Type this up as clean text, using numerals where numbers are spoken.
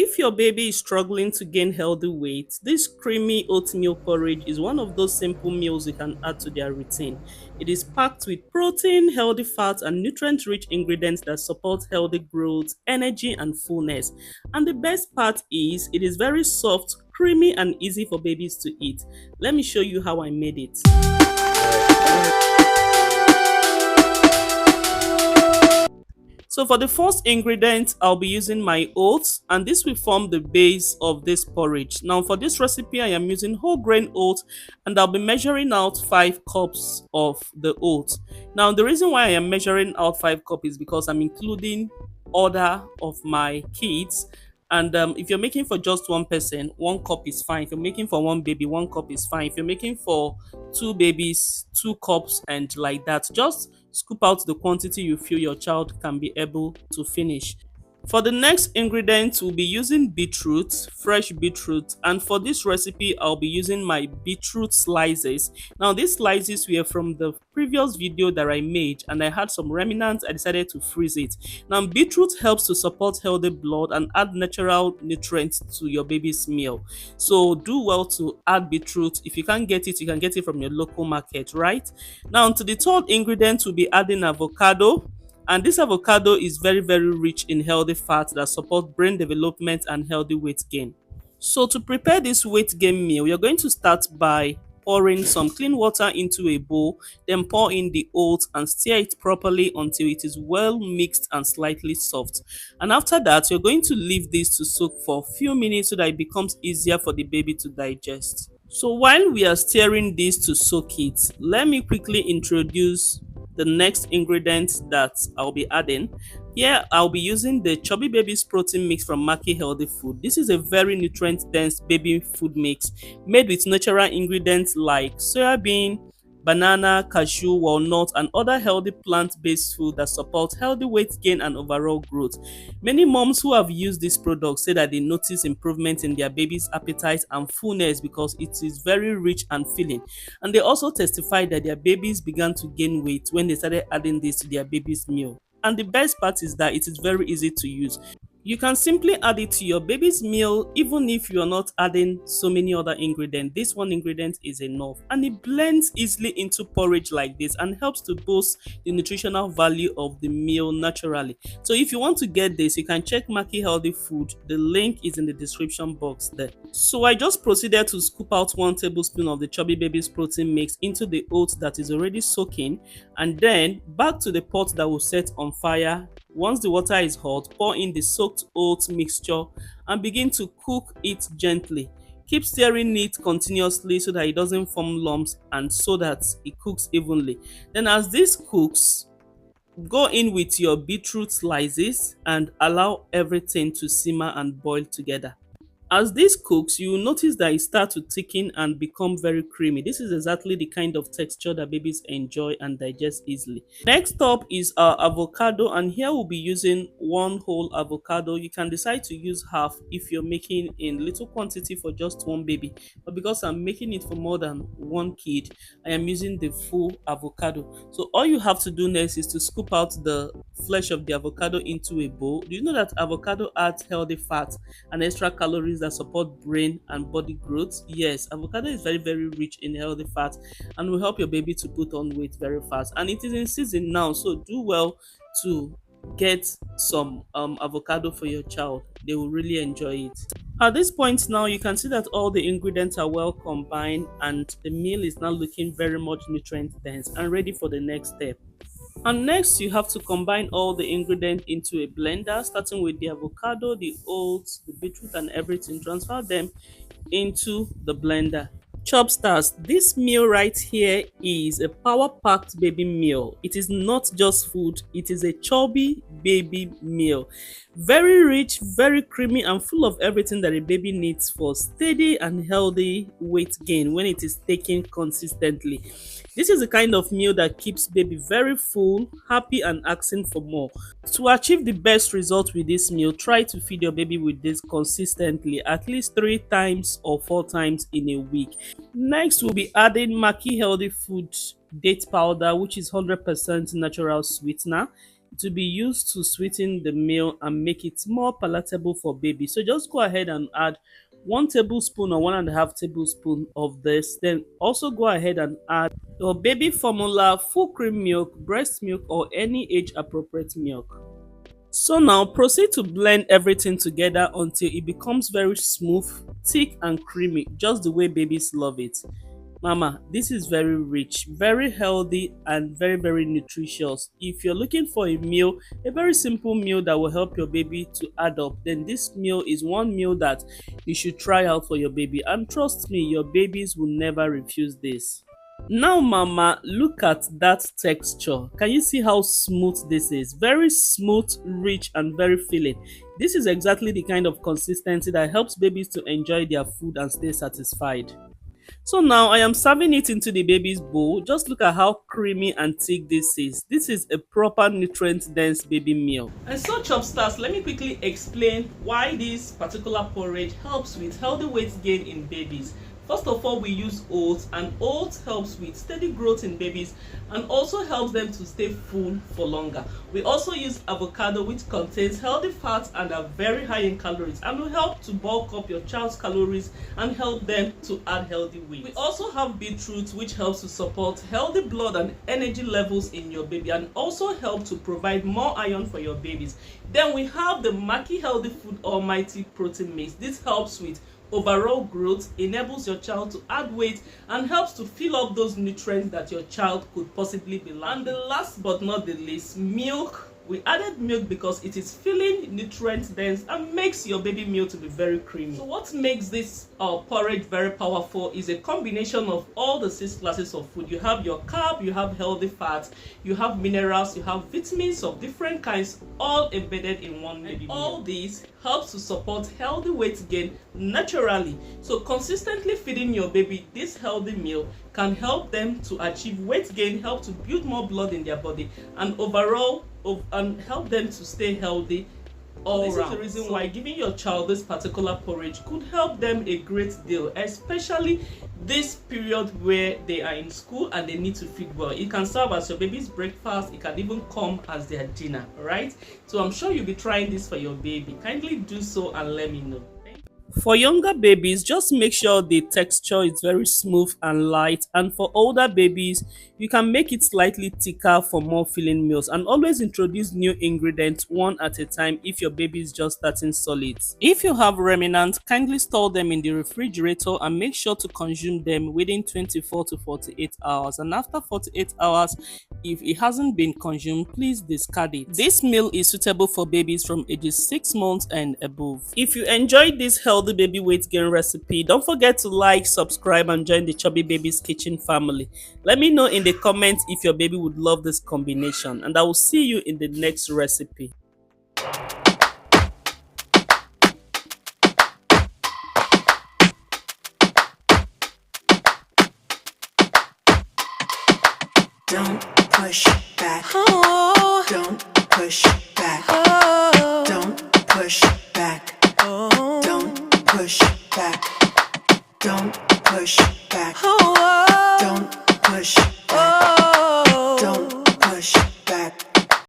If your baby is struggling to gain healthy weight, this creamy oatmeal porridge is one of those simple meals you can add to their routine. It is packed with protein, healthy fats, and nutrient rich ingredients that support healthy growth, energy, and fullness. And the best part is, it is very soft, creamy, and easy for babies to eat. Let me show you how I made it. So for the first ingredient, I'll be using my oats, and this will form the base of this porridge. Now for this recipe, I am using whole grain oats, and I'll be measuring out 5 cups of the oats. Now the reason why I am measuring out 5 cups is because I'm including order of my kids. And if you're making for just one person, 1 cup is fine. If you're making for one baby, 1 cup is fine. If you're making for two babies, 2 cups, and like that. Just scoop out the quantity you feel your child can be able to finish. For the next ingredient, we'll be using beetroot, fresh beetroot, and for this recipe, I'll be using my beetroot slices. Now, these slices were from the previous video that I made, and I had some remnants. I decided to freeze it. Now, beetroot helps to support healthy blood and add natural nutrients to your baby's meal. So, do well to add beetroot. If you can't get it, you can get it from your local market, right? Now, to the third ingredient, we'll be adding avocado. And this avocado is very, very rich in healthy fats that support brain development and healthy weight gain. So to prepare this weight gain meal, you're going to start by pouring some clean water into a bowl, then pour in the oats and stir it properly until it is well mixed and slightly soft. And after that, you're going to leave this to soak for a few minutes so that it becomes easier for the baby to digest. So while we are stirring this to soak it, let me quickly introduce the next ingredient that I'll be adding. Here I'll be using the Chubby Baby's Protein mix from Makkie Healthy Food. This is a very nutrient dense baby food mix made with natural ingredients like soybean, banana, cashew, walnut, and other healthy plant-based food that support healthy weight gain and overall growth. Many moms who have used this product say that they notice improvement in their baby's appetite and fullness because it is very rich and filling. And they also testify that their babies began to gain weight when they started adding this to their baby's meal. And the best part is that it is very easy to use. You can simply add it to your baby's meal even if you are not adding so many other ingredients. This one ingredient is enough, and it blends easily into porridge like this and helps to boost the nutritional value of the meal naturally. So if you want to get this, you can check Makkie Healthy Food. The link is in the description box there. So I just proceeded to scoop out 1 tablespoon of the Chubby Baby's Protein mix into the oats that is already soaking, and then back to the pot that will set on fire. Once the water is hot, pour in the soaked oats mixture and begin to cook it gently. Keep stirring it continuously so that it doesn't form lumps and so that it cooks evenly. Then as this cooks, go in with your beetroot slices and allow everything to simmer and boil together. As this cooks, you will notice that it starts to thicken and become very creamy. This is exactly the kind of texture that babies enjoy and digest easily. Next up is our avocado, and here we'll be using 1 whole avocado. You can decide to use half if you're making in little quantity for just 1 baby. But because I'm making it for more than 1 kid, I am using the full avocado. So all you have to do next is to scoop out the flesh of the avocado into a bowl. Do you know that avocado adds healthy fats and extra calories that support brain and body growth? Yes, avocado is very, very rich in healthy fats and will help your baby to put on weight very fast. And it is in season now, so do well to get some avocado for your child. They will really enjoy it. At this point now, you can see that all the ingredients are well combined and the meal is now looking very much nutrient dense and ready for the next step. And next, you have to combine all the ingredients into a blender, starting with the avocado, the oats, the beetroot, and everything. Transfer them into the blender. Chop stars, this meal right here is a power-packed baby meal. It is not just food, it is a chubby baby meal. Very rich, very creamy, and full of everything that a baby needs for steady and healthy weight gain when it is taken consistently. This is the kind of meal that keeps baby very full, happy, and asking for more. To achieve the best result with this meal, try to feed your baby with this consistently, at least 3 times or 4 times in a week. Next, we'll be adding Makkie Healthy Food date powder, which is 100% natural sweetener. to be used to sweeten the meal and make it more palatable for baby. So just go ahead and add 1 tablespoon or 1.5 tablespoon of this. Then also go ahead and add your baby formula, full cream milk, breast milk, or any age appropriate milk. So now proceed to blend everything together until it becomes very smooth, thick and creamy, just the way babies love it. Mama, this is very rich, very healthy and very nutritious. If you're looking for a meal, a very simple meal that will help your baby to add up, then this meal is one meal that you should try out for your baby, and trust me, your babies will never refuse this. Now mama, look at that texture. Can you see how smooth this is? Very smooth, rich and very filling. This is exactly the kind of consistency that helps babies to enjoy their food and stay satisfied. So now I am serving it into the baby's bowl. Just look at how creamy and thick this is. This is a proper nutrient dense baby meal. And so Chopstars, let me quickly explain why this particular porridge helps with healthy weight gain in babies. First of all, we use oats, and oats helps with steady growth in babies and also helps them to stay full for longer. We also use avocado, which contains healthy fats and are very high in calories, and will help to bulk up your child's calories and help them to add healthy weight. We also have beetroot, which helps to support healthy blood and energy levels in your baby and also help to provide more iron for your babies. Then we have the Makkie Healthy Food Almighty Protein Mix. This helps with overall growth, enables your child to add weight, and helps to fill up those nutrients that your child could possibly be lacking. And the last but not the least, milk. We added milk because it is filling, nutrient dense, and makes your baby meal to be very creamy. So what makes this porridge very powerful is a combination of all the 6 classes of food. You have your carb, you have healthy fats, you have minerals, you have vitamins of different kinds, all embedded in one baby meal. All these helps to support healthy weight gain naturally. So consistently feeding your baby this healthy meal can help them to achieve weight gain, help to build more blood in their body, and overall and help them to stay healthy all around. This is the reason why giving your child this particular porridge could help them a great deal, especially this period where they are in school and they need to feed well. It can serve as your baby's breakfast, it can even come as their dinner. All right, so I'm sure you'll be trying this for your baby. Kindly do so and let me know. For younger babies, just make sure the texture is very smooth and light, and for older babies you can make it slightly thicker for more filling meals, and always introduce new ingredients one at a time if your baby is just starting solids. If you have remnants, kindly store them in the refrigerator and make sure to consume them within 24 to 48 hours, and after 48 hours, if it hasn't been consumed, please discard it. This meal is suitable for babies from ages 6 months and above. If you enjoyed this healthy baby weight gain recipe, don't forget to like, subscribe and join the Chubby Babies Kitchen family. Let me know in the comments if your baby would love this combination, and I will see you in the next recipe. Don't push back. Oh. Don't push back. Oh. Don't push back. Oh. Don't push back. Don't push